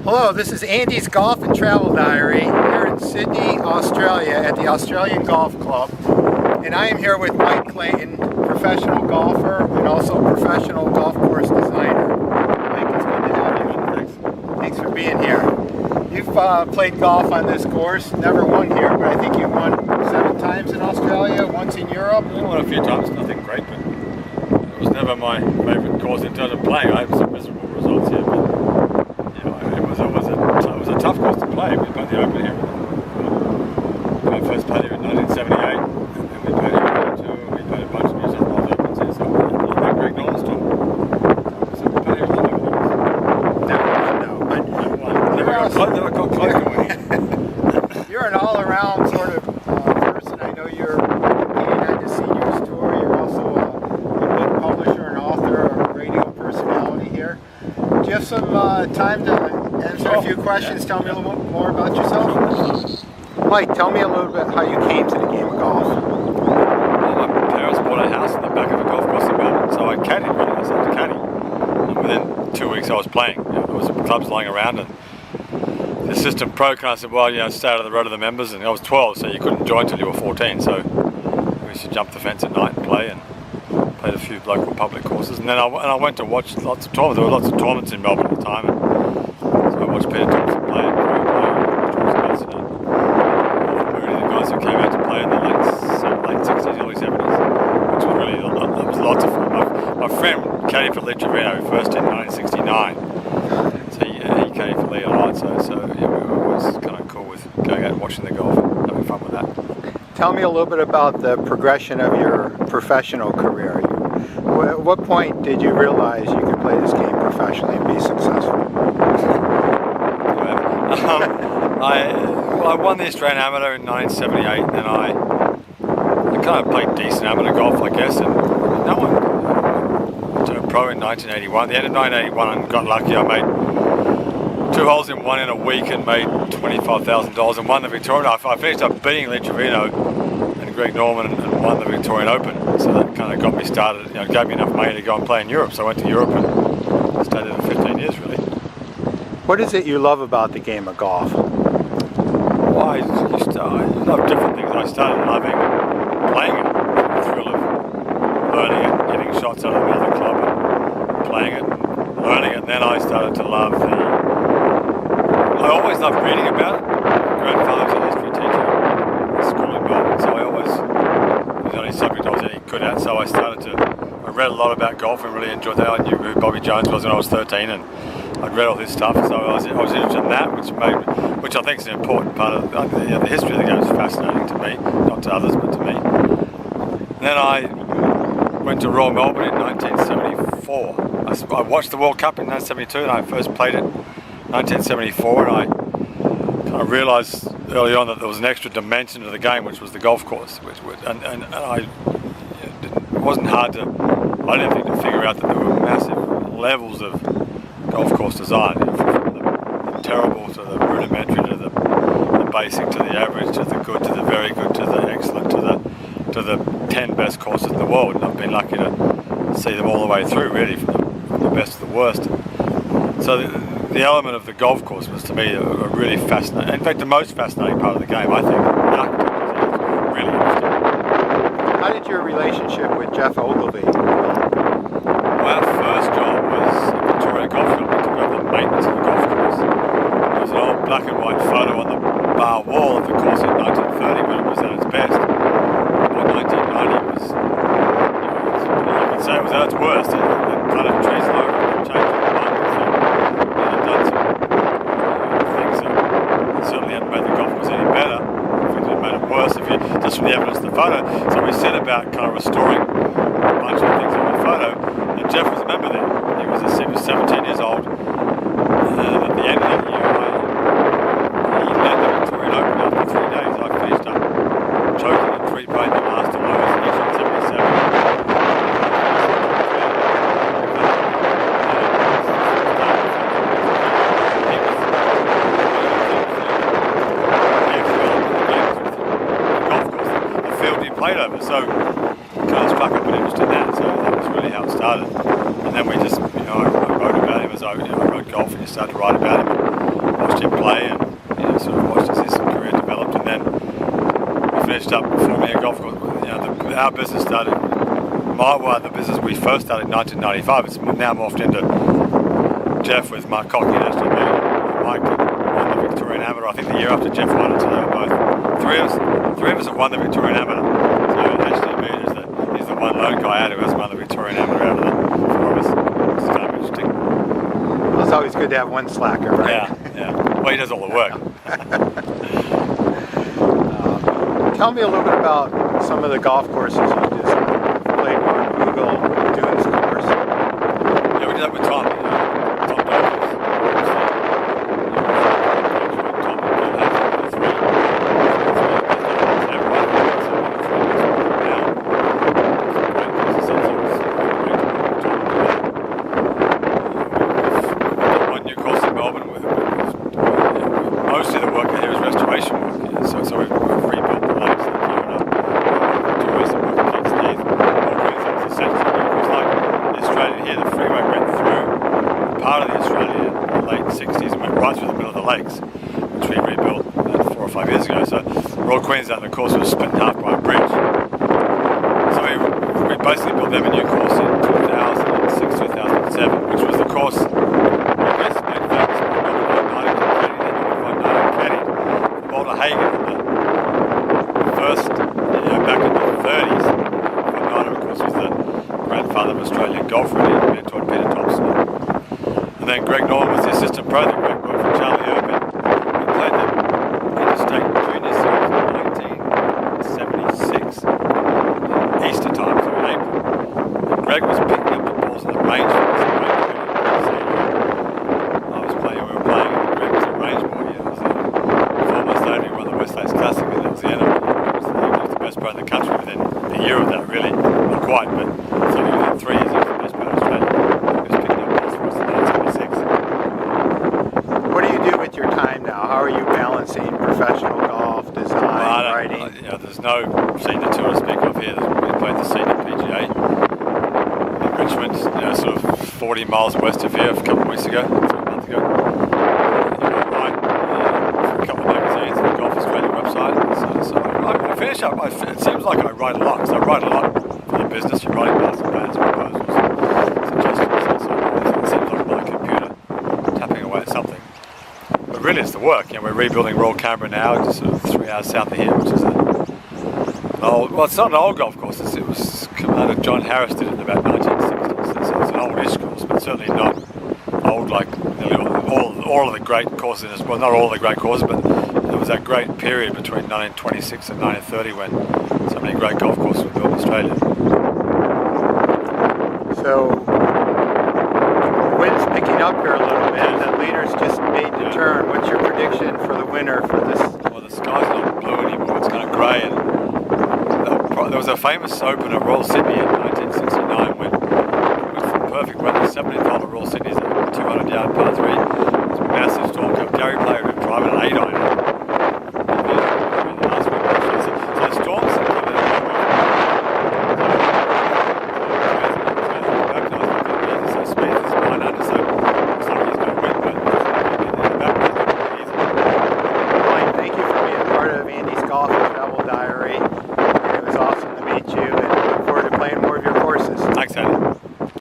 Hello, this is Andy's Golf and Travel Diary here in Sydney, Australia at the Australian Golf Club. And I am here with Mike Clayton, professional golfer and also professional golf course designer. Mike, it's good to have you. Thanks for being here. You've played golf on this course, never won here, but I think you won 7 times in Australia, once in Europe. I won a few times, nothing great, but it was never my favourite course in terms of playing. I had some miserable results here, but it was a tough course to play. We played the Open here. I first played here in 1978, and then we played here in 1982, and we played a bunch of New South Wales Opens here, so I think Greg Norman's tour. So we played here a lot of things. Never got close to winning. You're an all-around sort of person. I know you're competing at the Seniors Tour. You're also a book publisher and author, a radio personality here. Do you have some time to answer a few questions? Tell me a little more about yourself. Mike, tell me a little bit how you came to the game of golf. Well, my parents bought a house in the back of a golf course in Melbourne, so I caddied really. I started to caddy. And within 2 weeks I was playing. There was clubs lying around, and the assistant pro kind of said, well, stay out of the road of the members, and I was 12, so you couldn't join till you were 14, so we used to jump the fence at night and play, and played a few local public courses. And then I went to watch lots of tournaments. There were lots of tournaments in Melbourne at the time, and so I watched Peter Thompson play and George Mason and the guys who came out to play in the late 60s, early 70s, which was really that was lots of fun. My friend caddied for Lee Trevino first in 1969, so he caddied for Lee a lot, so it was kind of cool with going out and watching the golf and having fun with that. Tell me a little bit about the progression of your professional career. At what point did you realize you could play this game professionally and be successful? I won the Australian Amateur in 1978, and then I kind of played decent amateur golf, I guess, and no one turned pro in 1981. The end of 1981, I got lucky. I made 2 holes in one in a week and made $25,000 and won the Victorian. I finished up beating Lee Trevino and Greg Norman and won the Victorian Open. So that kind of got me started. It gave me enough money to go and play in Europe. So I went to Europe and stayed there for 15 years, really. What is it you love about the game of golf? Well, I love different things. I started loving playing it, the thrill of learning it, hitting shots out of the middle of the club and playing it and learning it. And then I started to love I always loved reading about it. My grandfather was a history teacher at school in Melbourne, so it was the only subject I was any good at. So I read a lot about golf and really enjoyed that. I knew who Bobby Jones was when I was 13, and I'd read all his stuff, so I was interested in that, which I think is an important part of the history of the game. Is fascinating to me, not to others, but to me. And then I went to Royal Melbourne in 1974. I watched the World Cup in 1972, and I first played it 1974, and I kind of realised early on that there was an extra dimension to the game, which was the golf course, and it wasn't hard I didn't think to figure out that there were massive levels of golf course design, from the terrible to the rudimentary to the basic to the average to the good to the very good to the excellent to the 10 best courses in the world, and I've been lucky to see them all the way through, really, from the best to the worst. So the element of the golf course was, to me, a really fascinating, in fact the most fascinating part of the game, I think. The architecture is really interesting. How did your relationship with Jeff Ogilvy? Well, our first job was at Victoria Golf Club. We took over the maintenance of the golf course. There was an old black and white photo on the bar wall of the course in 1930 when it was at its best. By 1990 it was, you could say it was at its worst. It planted trees low and changed the markets. They'd done some things that certainly hadn't made the golf course any better. In fact, it made it worse just from the evidence of the photo. So we set about kind of restoring a bunch of things on the photo. And Jeff was a member there. He was 17 years old. And at the end of that year, he led the Victorian Open after 3 days. I finished up choking and 3 playing the last of those. He shot 77. Played over, so kind of struck up an interest in that, so that was really how it started. And then we just, I wrote about him as I wrote golf, and you start to write about him. finished up forming a golf course. Our business started. The business we first started in 1995. It's now morphed into Jeff with Mark Cockney and Ashley Beatty. Mike won the Victorian Amateur, I think, the year after Jeff won it. So they were both three of us have won the Victorian Amateur. So Ashley Beatty is the one lone guy out who has won the Victorian Amateur out of the four of us. It's kind of interesting. Well, it's always good to have one slacker, right? Yeah. Well, he does all the work. Tell me a little bit about some of the golf courses you just played on Google Dunes course. Yeah, we did that with Tom. Tom Douglas. One new course in Melbourne with mostly the work here is restoration work. So we've rebuilt the lakes that are up. Here, the freeway went through part of the Australia in the late 60s and went right through the middle of the lakes, which we rebuilt 4 or 5 years ago. So Royal Queensland, the course was split in half by a bridge. So we basically built them a new course in 2006, 2007, which was the course I guess made famous by Walter Hagen in the first, back in the 30s. Of course, was the grandfather of Australian golf, really, mentored Peter Thompson. And then Greg Norman was the assistant pro that Greg worked for Charlie Urban. We played the Interstate Junior Series in 1976, Easter time, so in April. And Greg was picking up the balls on the range for us. I was playing, we were playing, and Greg was a range boy. It was almost only won the West Lakes Classic, and that was the end of it. He was the best pro in the country within a year of that, really. Not quite, but certainly within 3 years he was the best player in Australia. He was picking up balls for us in 1976. What do you do with your time now? How are you balancing professional golf, design, writing? There's no senior tour to speak of here. We played the senior PGA in Richmond, sort of 40 miles west of here a couple of weeks ago, a month ago. I for a couple of magazines on the Golf Australia website. So I finish up. It seems like I write a lot, because I write a lot for the business. You're writing master plans, proposals, suggestions. So it seems like my computer tapping away at something. But really, it's the work. We're rebuilding Royal Canberra now, just sort of 3 hours south of here, which is it's not an old golf course. It was Commander John Harris did it in about 1960s. So it's an oldish course, but certainly not old like all of the great courses. Well, not all of the great courses, but there was that great period between 1926 and 1930 when so many great golf courses were built in Australia. So the wind's picking up here a little bit. The leader's just made the turn. What's your prediction for the winner for this? Well, the sky's not blue anymore. It's kind of grey. And there was a famous Open at Royal Sydney in 1969 when it was perfect weather. 17th hole at Royal Sydney's a 200-yard par 3. It's a massive storm. Gary Player would drive an 8 iron. So the storms are coming in. So speed is 9 under.